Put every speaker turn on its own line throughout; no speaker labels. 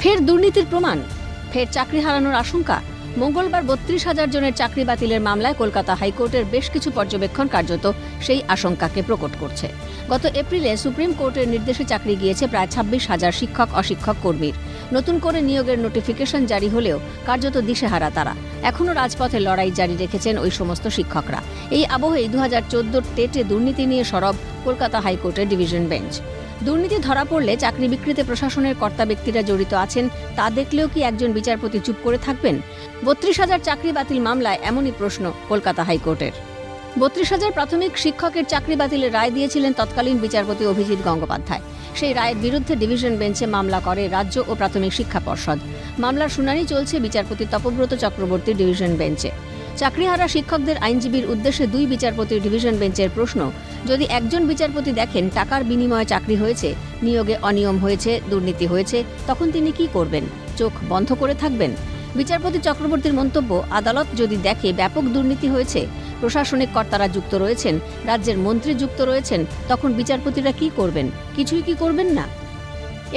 ফের দুর্নীতির প্রমাণ, ফের চাকরি হারানোর আশঙ্কা। মঙ্গলবার ৩২,০০০ জনের চাকরি বাতিলের মামলায় কলকাতা হাইকোর্টের বেশ কিছু পর্যবেক্ষণ কার্যত সেই আশঙ্কাকে প্রকট করছে। গত এপ্রিলে সুপ্রিম কোর্টের নির্দেশে চাকরি গিয়েছে প্রায় ২৬,০০০ শিক্ষক অশিক্ষক কর্মীর। নতুন করে নিয়োগের নোটিফিকেশন জারি হলেও কার্যত দিশেহারা তারা। এখনও রাজপথে লড়াই জারি রেখেছেন ওই সমস্ত শিক্ষকরা। এই আবহেই ২০১৪ টেটে দুর্নীতি নিয়ে সরব কলকাতা হাইকোর্টের ডিভিশন বেঞ্চ। দুর্নীতি ধরা পড়লে চাকরি বিক্রিতে প্রশাসনের কর্তা ব্যক্তিরা জড়িত আছেন তা দেখলেও কি একজন বিচারপতি চুপ করে থাকবেন? ৩২,০০০ চাকরি বাতিল মামলায় এমনই প্রশ্ন কলকাতা হাইকোর্টের। ৩২,০০০ প্রাথমিক শিক্ষকের চাকরি বাতিলের রায় দিয়েছিলেন তৎকালীন বিচারপতি অভিজিৎ গঙ্গোপাধ্যায়। সেই রায়ের বিরুদ্ধে ডিভিশন বেঞ্চে মামলা করে রাজ্য ও প্রাথমিক শিক্ষা পর্ষদ। মামলার শুনানি চলছে বিচারপতি তপব্রত চক্রবর্তীর ডিভিশন বেঞ্চে। চাকরিহারা শিক্ষকদের আইনজীবীর উদ্দেশ্যে দুই বিচারপতির ডিভিশন বেঞ্চের প্রশ্ন, যদি একজন বিচারপতি দেখেন টাকার বিনিময়ে চাকরি হয়েছে, নিয়োগে অনিয়ম হয়েছে, দুর্নীতি হয়েছে, তখন তিনি কি করবেন? চোখ বন্ধ করে থাকবেন? বিচারপতি চক্রবর্তীর মন্তব্য, আদালত যদি দেখে ব্যাপক দুর্নীতি হয়েছে, প্রশাসনিক কর্তারা যুক্ত রয়েছেন, রাজ্যের মন্ত্রী যুক্ত রয়েছেন, তখন বিচারপতিরা কি করবেন? কিছুই কি করবেন না?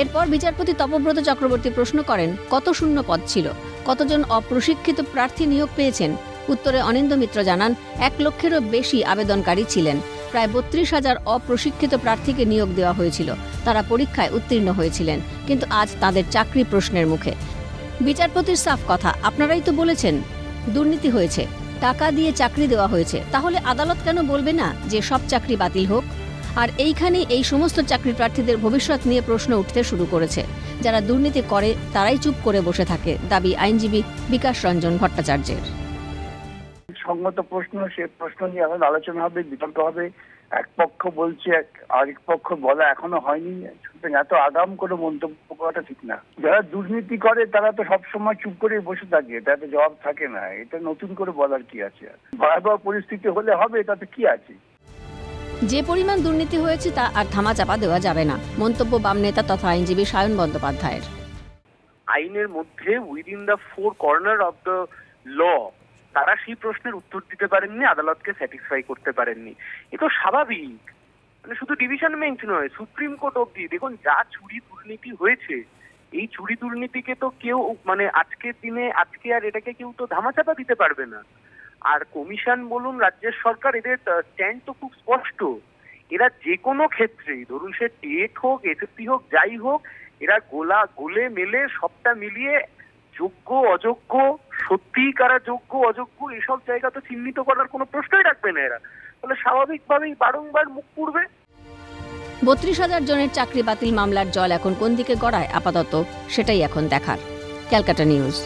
এরপর বিচারপতি তপব্রত চক্রবর্তী প্রশ্ন করেন, কত শূন্য পদ ছিল, কতজন অপ্রশিক্ষিত প্রার্থী নিয়োগ পেয়েছেন? উত্তরে অনিন্দ্য মিত্র জানান, ১ লক্ষেরও বেশি আবেদনকারী ছিলেন। প্রায় ৩২,০০০ অপ্রশিক্ষিত প্রার্থীকে নিয়োগ দেওয়া হয়েছিল। তারা পরীক্ষায় উত্তীর্ণ হয়েছিলেন, কিন্তু আজ তাদের চাকরি প্রশ্নের মুখে। বিচারপতির সাফ কথা, আপনারাই তো বলেছেন দুর্নীতি হয়েছে, টাকা দিয়ে চাকরি দেওয়া হয়েছে, তাহলে আদালত কেন বলবে না যে সব চাকরি বাতিল হোক? আর এইখানেই এই সমস্ত চাকরি প্রার্থীদের ভবিষ্যৎ নিয়ে প্রশ্ন উঠতে শুরু করেছে। যারা দুর্নীতি করে তারাই চুপ করে বসে থাকে, দাবি আইনজীবী বিকাশ রঞ্জন ভট্টাচার্যের।
সংগত প্রশ্ন, সে প্রশ্ন নিয়ে এখন আলোচনা হবে, বিতর্ক হবে। এক পক্ষ বলছে, আরেক পক্ষ বলা এখনো হয়নি। সুতরাং এত আগাম করে মন্তব্য করাটা ঠিক না। যারা দুর্নীতি করে তারা তো সবসময় চুপ করে বসে থাকে, তাতে জবাব থাকে না। এটা নতুন করে বলার কি আছে? ভয়াবহ পরিস্থিতি হলে হবে, তাতে কি আছে?
যে পরিমাণ দুর্নীতি হয়েছে তা আর ধামাচাপা দেওয়া যাবে না, মন্তব্য বাম নেতা তথা আইনজীবী সায়ন বন্দ্যোপাধ্যায়ের।
আইনের মধ্যে within the four corner of the law তারা সেই প্রশ্নের উত্তর দিতে পারেননি, আদালতকে স্যাটিসফাই করতে পারেননি। এ তো স্বাভাবিক। মানে শুধু ডিভিশন বেঞ্চ নয়, সুপ্রিম কোর্ট অব্দি দেখুন, যা চুরি দুর্নীতি হয়েছে, এই চুরি দুর্নীতিকে তো কেউ মানে আজকের দিনে আজকে আর এটাকে কেউ তো ধামাচাপা দিতে পারবে না। আর কমিশন বলুন, রাজ্যের সরকার, এদের স্ট্যান্ড তো খুব স্পষ্ট। এরা যে কোনো ক্ষেত্রেই, ধরুন সে টেট হোক, এসএসসি হোক, যাই হোক, এরা গোলে মেলে সবটা মিলিয়ে যোগ্য অযোগ্য, সত্যি কারা যোগ্য অযোগ্য, এসব জায়গা তো চিহ্নিত করার কোনো প্রশ্নই রাখবে না এরা। তাহলে স্বাভাবিকভাবেই বারংবার মুখ পুড়বে।
৩২,০০০ জনের চাকরি বাতিল মামলার জল এখন কোন দিকে গড়ায় আপাতত সেটাই এখন দেখার। ক্যালকাটা নিউজ।